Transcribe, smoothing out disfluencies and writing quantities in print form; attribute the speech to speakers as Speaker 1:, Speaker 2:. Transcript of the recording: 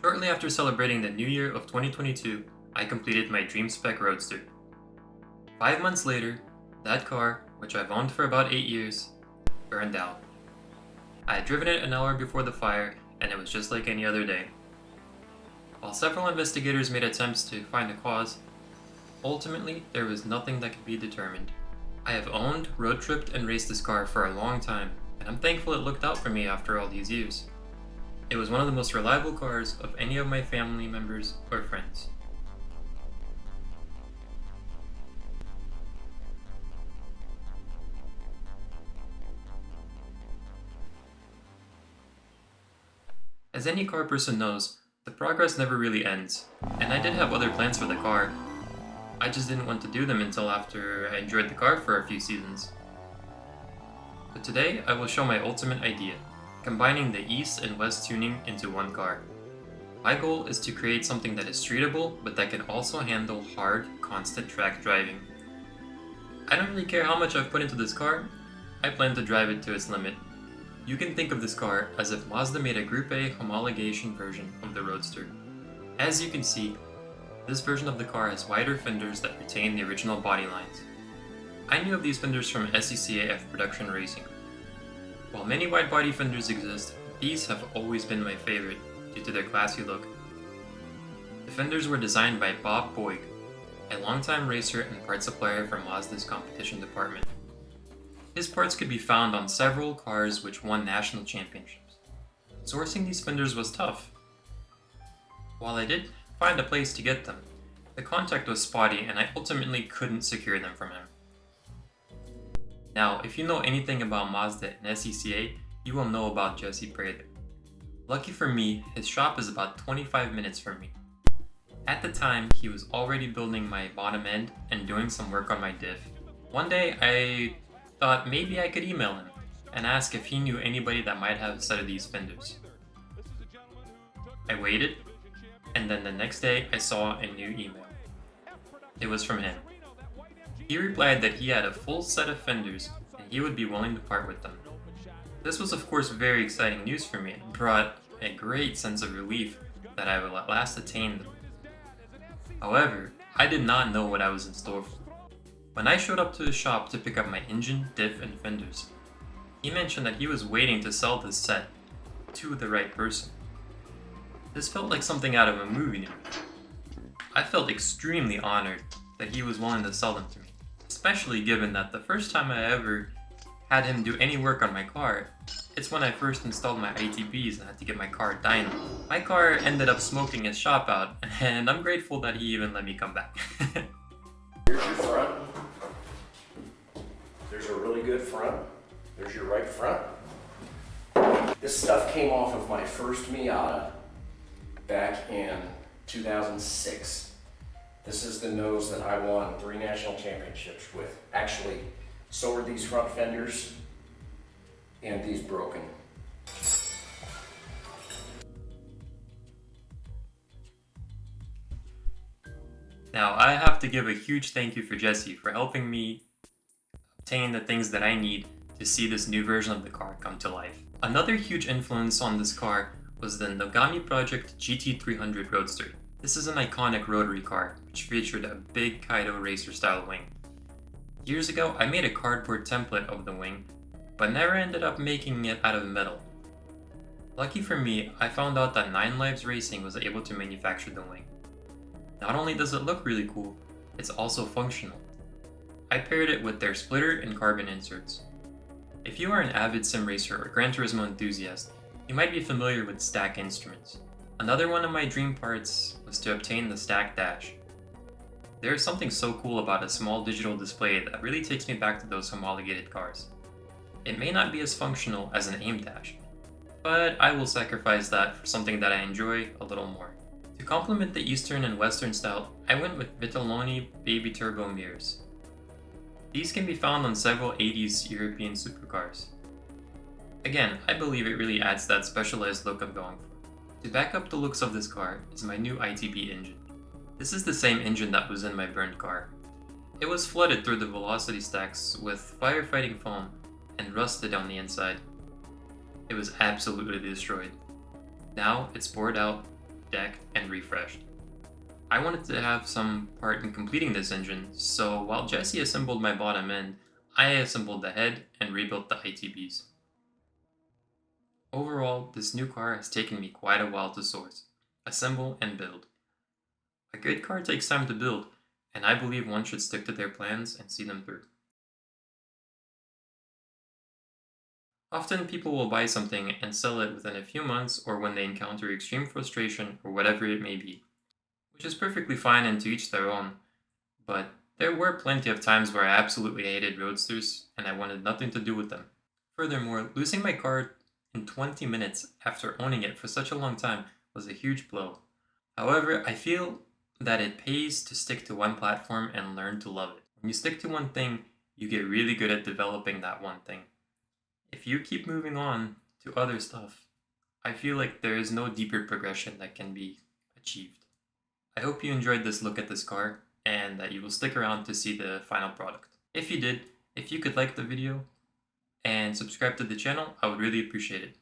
Speaker 1: Shortly after celebrating the new year of 2022, I completed my dream spec Roadster. 5 months later, that car, which I've owned for about 8 years, burned out. I had driven it an hour before the fire, and it was just like any other day. While several investigators made attempts to find the cause, ultimately there was nothing that could be determined. I have owned, road tripped, and raced this car for a long time, and I'm thankful it looked out for me after all these years. It was one of the most reliable cars of any of my family members or friends. As any car person knows, the progress never really ends, and I did have other plans for the car. I just didn't want to do them until after I enjoyed the car for a few seasons. But today I will show my ultimate idea, combining the East and West tuning into one car. My goal is to create something that is streetable, but that can also handle hard, constant track driving. I don't really care how much I've put into this car, I plan to drive it to its limit. You can think of this car as if Mazda made a Group A homologation version of the Roadster. As you can see, this version of the car has wider fenders that retain the original body lines. I knew of these fenders from SCCAF production racing. While many wide body fenders exist, these have always been my favorite due to their classy look. The fenders were designed by Bob Boyd, a longtime racer and part supplier for Mazda's competition department. His parts could be found on several cars which won national championships. Sourcing these fenders was tough. While I did find a place to get them, the contact was spotty and I ultimately couldn't secure them from him. Now, if you know anything about Mazda and SCCA, you will know about Jesse Prather. Lucky for me, his shop is about 25 minutes from me. At the time, he was already building my bottom end and doing some work on my diff. One day, I thought maybe I could email him and ask if he knew anybody that might have a set of these fenders. I waited, and then the next day I saw a new email. It was from him. He replied that he had a full set of fenders and he would be willing to part with them. This was of course very exciting news for me and brought a great sense of relief that I would at last attain them. However, I did not know what I was in store for. When I showed up to his shop to pick up my engine, diff, and fenders, he mentioned that he was waiting to sell this set to the right person. This felt like something out of a movie to me. I felt extremely honored that he was willing to sell them to me, especially given that the first time I ever had him do any work on my car, it's when I first installed my ITBs and had to get my car dyno. My car ended up smoking his shop out, and I'm grateful that he even let me come back.
Speaker 2: Here's your front. There's a really good front. There's your right front. This stuff came off of my first Miata back in 2006. This is the nose that I won 3 national championships with. Actually, so are these front fenders and these broken.
Speaker 1: Now, I have to give a huge thank you for Jesse for helping me obtain the things that I need to see this new version of the car come to life. Another huge influence on this car was the Nogami Project GT300 Roadster. This is an iconic rotary car, which featured a big Kaido racer style wing. Years ago, I made a cardboard template of the wing, but never ended up making it out of metal. Lucky for me, I found out that 9 Lives Racing was able to manufacture the wing. Not only does it look really cool, it's also functional. I paired it with their splitter and carbon inserts. If you are an avid sim racer or Gran Turismo enthusiast, you might be familiar with stack instruments. Another one of my dream parts was to obtain the stack dash. There is something so cool about a small digital display that really takes me back to those homologated cars. It may not be as functional as an aim dash, but I will sacrifice that for something that I enjoy a little more. To complement the Eastern and Western style, I went with Vitelloni Baby Turbo mirrors. These can be found on several 80s European supercars. Again, I believe it really adds that specialized look I'm going for. To back up the looks of this car is my new ITB engine. This is the same engine that was in my burned car. It was flooded through the velocity stacks with firefighting foam and rusted on the inside. It was absolutely destroyed. Now it's bored out, deck, and refreshed. I wanted to have some part in completing this engine, so while Jesse assembled my bottom end, I assembled the head and rebuilt the ITBs. Overall, this new car has taken me quite a while to source, assemble, and build. A good car takes time to build, and I believe one should stick to their plans and see them through. Often people will buy something and sell it within a few months or when they encounter extreme frustration or whatever it may be, which is perfectly fine and to each their own, but there were plenty of times where I absolutely hated Roadsters and I wanted nothing to do with them. Furthermore, losing my car in 20 minutes after owning it for such a long time was a huge blow. However, I feel that it pays to stick to one platform and learn to love it. When you stick to one thing, you get really good at developing that one thing. If you keep moving on to other stuff, I feel like there is no deeper progression that can be achieved. I hope you enjoyed this look at this car and that you will stick around to see the final product. If you did, if you could like the video and subscribe to the channel, I would really appreciate it.